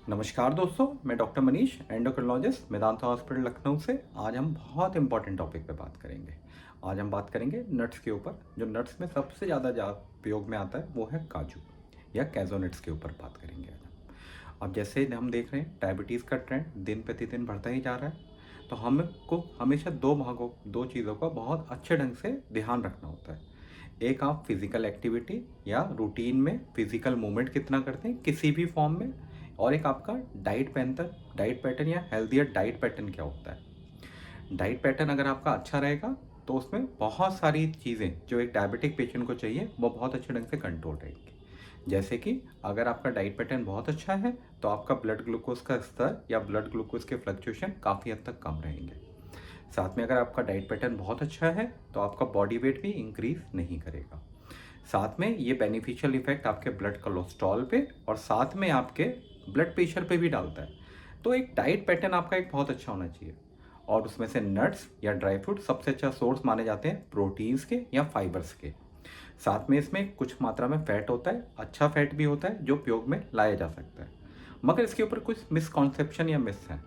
नमस्कार दोस्तों, मैं doctor Manish endocrinologist Medanta hospital Lucknow से। आज हम बहुत इंपॉर्टेंट टॉपिक पे बात करेंगे। आज हम बात करेंगे नट्स के ऊपर। जो नट्स में सबसे ज़्यादा उपयोग में आता है वो है काजू या कैज़ो नट्स के ऊपर बात करेंगे आज हम। अब जैसे हम देख रहे हैं डायबिटीज़ का ट्रेंड दिन प्रतिदिन बढ़ता ही जा रहा है, तो हमको हमेशा दो चीज़ों का बहुत अच्छे ढंग से ध्यान रखना होता है। एक, आप फिजिकल एक्टिविटी या रूटीन में फिजिकल मूवमेंट कितना करते हैं किसी भी फॉर्म में, और एक आपका डाइट पैटर्न या हेल्दियर डाइट पैटर्न क्या होता है। डाइट पैटर्न अगर आपका अच्छा रहेगा तो उसमें बहुत सारी चीज़ें जो एक डायबिटिक पेशेंट को चाहिए वो बहुत अच्छे ढंग से कंट्रोल रहेंगी। जैसे कि अगर आपका डाइट पैटर्न बहुत अच्छा है तो आपका ब्लड ग्लूकोज का स्तर या ब्लड ग्लूकोज के फ्लक्चुएशन काफ़ी हद तक कम रहेंगे। साथ में अगर आपका डाइट पैटर्न बहुत अच्छा है तो आपका बॉडी वेट भी इंक्रीज नहीं करेगा। साथ में ये बेनिफिशियल इफेक्ट आपके ब्लड कोलेस्ट्रॉल पे और साथ में आपके ब्लड प्रेशर पे भी डालता है। तो एक डाइट पैटर्न आपका एक बहुत अच्छा होना चाहिए, और उसमें से नट्स या ड्राई फ्रूट सबसे अच्छा सोर्स माने जाते हैं प्रोटीन्स के या फाइबर्स के। साथ में इसमें कुछ मात्रा में फैट होता है, अच्छा फैट भी होता है जो उपयोग में लाया जा सकता है। मगर इसके ऊपर कुछ मिसकॉन्सेप्शन या मिस हैं।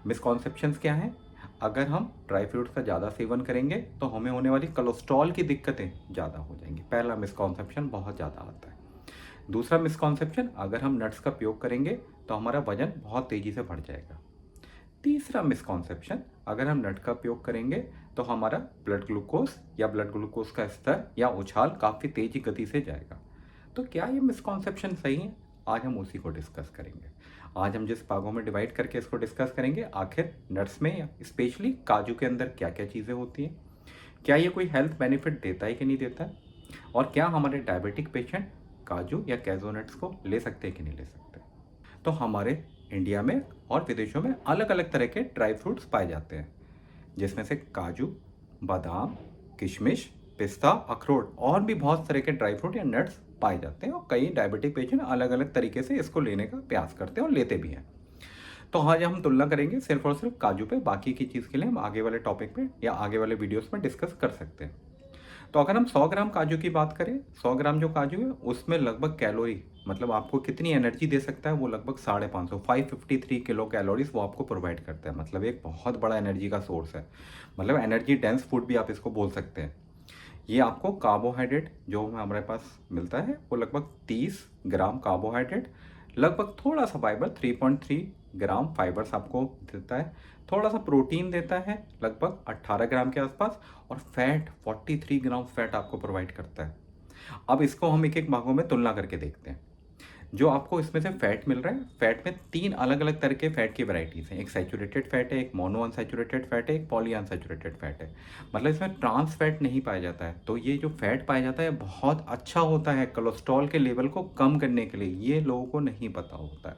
मिसकॉन्सेप्शंस क्या हैं? अगर हम ड्राई फ्रूट्स का ज़्यादा सेवन करेंगे तो हमें होने वाली कोलेस्ट्रॉल की दिक्कतें ज़्यादा हो जाएंगी। पहला मिसकॉन्सेप्शन बहुत ज़्यादा आता है। दूसरा मिसकॉन्सेप्शन, अगर हम नट्स का उपयोग करेंगे तो हमारा वजन बहुत तेज़ी से बढ़ जाएगा। तीसरा मिसकॉन्सेप्शन, अगर हम नट का उपयोग करेंगे तो हमारा ब्लड ग्लूकोज या ब्लड ग्लूकोज का स्तर या उछाल काफ़ी तेज़ी गति से जाएगा। तो क्या ये मिसकॉन्सेप्शन सही है? आज हम उसी को डिस्कस करेंगे। आज हम जिस भागों में डिवाइड करके इसको डिस्कस करेंगे, आखिर नट्स में स्पेशली काजू के अंदर क्या क्या चीज़ें होती हैं, क्या ये कोई हेल्थ बेनिफिट देता है कि नहीं देता है, और क्या हमारे डायबिटिक पेशेंट काजू या कैज़ो नट्स को ले सकते हैं कि नहीं ले सकते। तो हमारे इंडिया में और विदेशों में अलग अलग तरह के ड्राई फ्रूट्स पाए जाते हैं, जिसमें से काजू, बादाम, किशमिश, पिस्ता, अखरोट और भी बहुत तरह के ड्राई फ्रूट या नट्स पाए जाते हैं, और कई डायबिटिक पेशेंट अलग अलग तरीके से इसको लेने का प्रयास करते हैं और लेते भी हैं। तो आज हम तुलना करेंगे सिर्फ और सिर्फ काजू पे, बाकी की चीज़ के लिए हम आगे वाले टॉपिक पे या आगे वाले वीडियोस में डिस्कस कर सकते हैं। तो अगर हम 100 ग्राम काजू की बात करें, 100 ग्राम जो काजू है उसमें लगभग कैलोरी, मतलब आपको कितनी एनर्जी दे सकता है, वो लगभग 550 553 किलो कैलोरीज वो आपको प्रोवाइड करता है। मतलब एक बहुत बड़ा एनर्जी का सोर्स है, मतलब एनर्जी डेंस फूड भी आप इसको बोल सकते हैं। ये आपको कार्बोहाइड्रेट जो हमारे पास मिलता है वो लगभग 30 ग्राम कार्बोहाइड्रेट, लगभग थोड़ा सा फाइबर 3.3 ग्राम फाइबर्स आपको देता है, थोड़ा सा प्रोटीन देता है लगभग 18 ग्राम के आसपास, और फैट 43 ग्राम फैट आपको प्रोवाइड करता है। अब इसको हम एक एक भागों में तुलना करके देखते हैं। जो आपको इसमें से फैट मिल रहा है, फैट में 3 अलग अलग तरह के फैट की वैरायटीज़ हैं। एक सैचुरेटेड फैट है, एक मोनो अनसैचुरेटेड फैट है, एक पॉली अनसैचुरेटेड फैट है। मतलब इसमें ट्रांस फैट नहीं पाया जाता है। तो ये जो फैट पाया जाता है बहुत अच्छा होता है कोलेस्ट्रॉल के लेवल को कम करने के लिए। ये लोगों को नहीं पता होता है,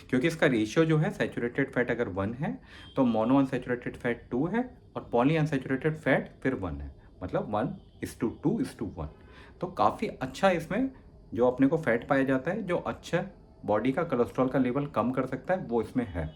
क्योंकि इसका रेशियो जो है, सैचुरेटेड फैट अगर 1 है तो मोनो अनसैचुरेटेड फैट 2 है, और पॉली अनसैचुरेटेड फैट फिर 1 है। मतलब 1:2:1। तो काफ़ी अच्छा इसमें जो अपने को फैट पाया जाता है, जो अच्छा बॉडी का कोलेस्ट्रॉल का लेवल कम कर सकता है, वो इसमें है।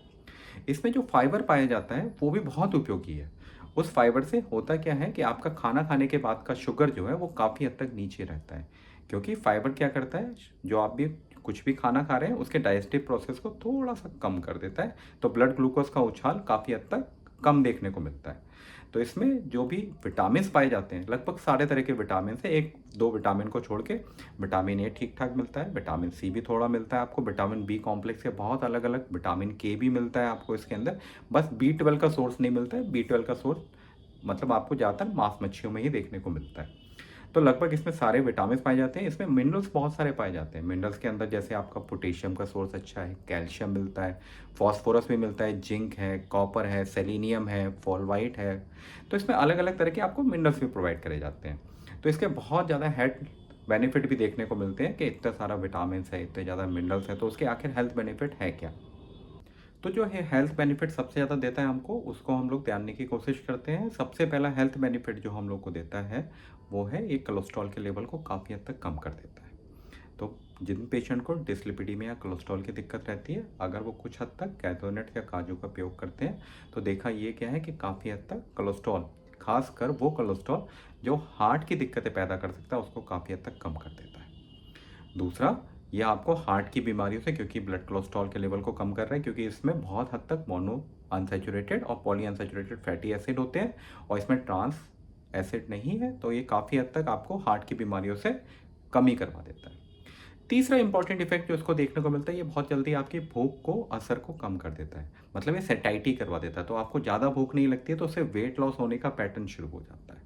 इसमें जो फाइबर पाया जाता है वो भी बहुत उपयोगी है। उस फाइबर से होता क्या है कि आपका खाना खाने के बाद का शुगर जो है वो काफ़ी हद तक नीचे रहता है, क्योंकि फाइबर क्या करता है, जो आप भी कुछ भी खाना खा रहे हैं उसके डाइजेस्टिव प्रोसेस को थोड़ा सा कम कर देता है, तो ब्लड ग्लूकोज का उछाल काफ़ी हद तक कम देखने को मिलता है। तो इसमें जो भी विटामिन पाए जाते हैं, लगभग सारे तरह के विटामिन है, एक दो विटामिन को छोड़ के विटामिन ए ठीक ठाक मिलता है, विटामिन सी भी थोड़ा मिलता है आपको, विटामिन बी कॉम्प्लेक्स के बहुत अलग अलग, विटामिन के भी मिलता है आपको इसके अंदर। बस बी 12 का सोर्स नहीं मिलता है। बी 12 का सोर्स मतलब आपको ज़्यादातर मांस मच्छियों में ही देखने को मिलता है। तो लगभग इसमें सारे विटामिन पाए जाते हैं। इसमें मिनरल्स बहुत सारे पाए जाते हैं। मिनरल्स के अंदर जैसे आपका पोटेशियम का सोर्स अच्छा है, कैल्शियम मिलता है, फॉस्फोरस भी मिलता है, जिंक है, कॉपर है, सेलेनियम है, फॉलवाइट है। तो इसमें अलग अलग तरह के आपको मिनरल्स भी प्रोवाइड करे जाते हैं। तो इसके बहुत ज़्यादा हेल्थ बेनिफिट भी देखने को मिलते हैं कि इतना सारा विटामिन है, इतने ज़्यादा मिनरल्स है, तो उसके आखिर हेल्थ बेनिफिट है क्या। तो जो है हेल्थ बेनिफिट सबसे ज़्यादा देता है हमको, उसको हम लोग जानने की कोशिश करते हैं। सबसे पहला हेल्थ बेनिफिट जो हम लोग को देता है वो है ये कोलेस्ट्रॉल के लेवल को काफ़ी हद तक कम कर देता है। तो जिन पेशेंट को डिसलिपिडीमिया या कोलेस्ट्रॉल की दिक्कत रहती है, अगर वो कुछ हद तक कैज़ोनट या काजू का उपयोग करते हैं तो देखा ये क्या है कि काफ़ी हद तक कोलेस्ट्रॉल, खासकर वो कोलेस्ट्रॉल जो हार्ट की दिक्कतें पैदा कर सकता है, उसको काफ़ी हद तक कम कर देता है। दूसरा, ये आपको हार्ट की बीमारियों से, क्योंकि ब्लड कोलेस्ट्रॉल के लेवल को कम कर रहा है, क्योंकि इसमें बहुत हद तक मोनो अनसैचुरेटेड और पॉली अनसैचुरेटेड फैटी एसिड होते हैं और इसमें ट्रांस एसिड नहीं है, तो ये काफ़ी हद तक आपको हार्ट की बीमारियों से कमी करवा देता है। तीसरा इंपॉर्टेंट इफेक्ट जो इसको देखने को मिलता है, ये बहुत जल्दी आपकी भूख को असर को कम कर देता है, मतलब ये सेटाइटी करवा देता है। तो आपको ज़्यादा भूख नहीं लगती है, तो उससे वेट लॉस होने का पैटर्न शुरू हो जाता है,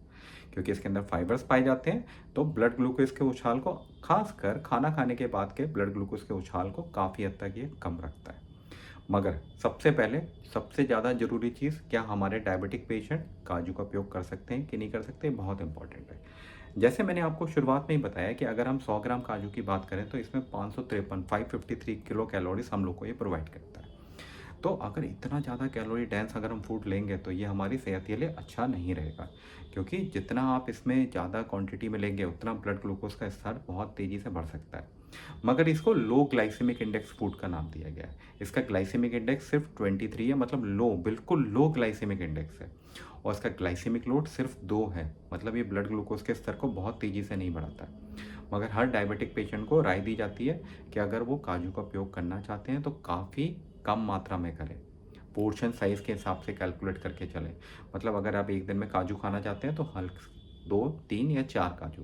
क्योंकि इसके अंदर फाइबर्स पाए जाते हैं। तो ब्लड ग्लूकोज के उछाल को, खासकर खाना खाने के बाद के ब्लड ग्लूकोज के उछाल को काफ़ी हद तक ये कम रखता है। मगर सबसे पहले सबसे ज़्यादा ज़रूरी चीज़, क्या हमारे डायबिटिक पेशेंट काजू का उपयोग कर सकते हैं कि नहीं कर सकते, बहुत इंपॉर्टेंट है। जैसे मैंने आपको शुरुआत में ही बताया कि अगर हम 100 ग्राम काजू की बात करें तो इसमें 553 किलो कैलोरीज हम लोग को ये प्रोवाइड करता है। तो अगर इतना ज़्यादा कैलोरी डेंस अगर हम फूड लेंगे तो ये हमारी सेहत के लिए अच्छा नहीं रहेगा, क्योंकि जितना आप इसमें ज़्यादा क्वांटिटी में लेंगे उतना ब्लड ग्लूकोज का स्तर बहुत तेज़ी से बढ़ सकता है। मगर इसको लो ग्लाइसेमिक इंडेक्स फूड का नाम दिया गया है। इसका ग्लाइसेमिक इंडेक्स सिर्फ 23 है, मतलब लो, बिल्कुल लो ग्लाइसेमिक इंडेक्स है। और इसका ग्लाइसेमिक लोड सिर्फ 2 है, मतलब ये ब्लड ग्लूकोज के स्तर को बहुत तेज़ी से नहीं बढ़ाता है। मगर हर डायबिटिक पेशेंट को राय दी जाती है कि अगर वो काजू का उपयोग करना चाहते हैं तो काफ़ी कम मात्रा में करें, पोर्शन साइज़ के हिसाब से कैलकुलेट करके चलें। मतलब अगर आप एक दिन में काजू खाना चाहते हैं तो हल्के 2, 3 या 4 काजू।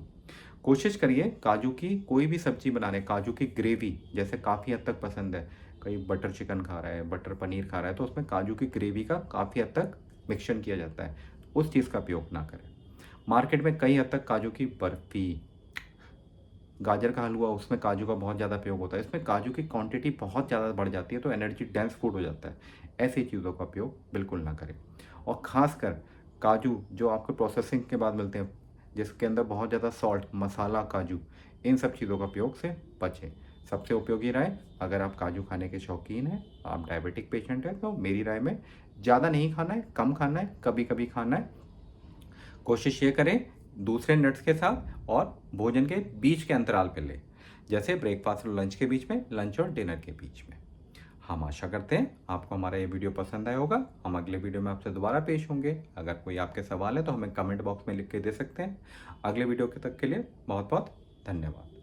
कोशिश करिए काजू की कोई भी सब्जी बनाने, काजू की ग्रेवी जैसे काफ़ी हद तक पसंद है, कई बटर चिकन खा रहा है, बटर पनीर खा रहा है, तो उसमें काजू की ग्रेवी का काफ़ी हद तक मिक्सचर किया जाता है, उस चीज़ का उपयोग ना करें। मार्केट में कई हद तक काजू की बर्फ़ी, गाजर का हलवा, उसमें काजू का बहुत ज़्यादा उपयोग होता है। इसमें काजू की क्वांटिटी बहुत ज़्यादा बढ़ जाती है, तो एनर्जी डेंस फूड हो जाता है। ऐसी चीज़ों का उपयोग बिल्कुल ना करें। और ख़ासकर काजू जो आपको प्रोसेसिंग के बाद मिलते हैं, जिसके अंदर बहुत ज़्यादा सॉल्ट, मसाला काजू, इन सब चीज़ों का उपयोग से बचें। सबसे उपयोगी राय, अगर आप काजू खाने के शौकीन हैं, आप डायबिटिक पेशेंट हैं, तो मेरी राय में ज़्यादा नहीं खाना है, कम खाना है, कभी कभी खाना है। कोशिश ये करें दूसरे नट्स के साथ और भोजन के बीच के अंतराल पे लें, जैसे ब्रेकफास्ट और लंच के बीच में, लंच और डिनर के बीच में। हम आशा करते हैं आपको हमारा ये वीडियो पसंद आया होगा। हम अगले वीडियो में आपसे दोबारा पेश होंगे। अगर कोई आपके सवाल है तो हमें कमेंट बॉक्स में लिख के दे सकते हैं। अगले वीडियो के तक के लिए बहुत बहुत धन्यवाद।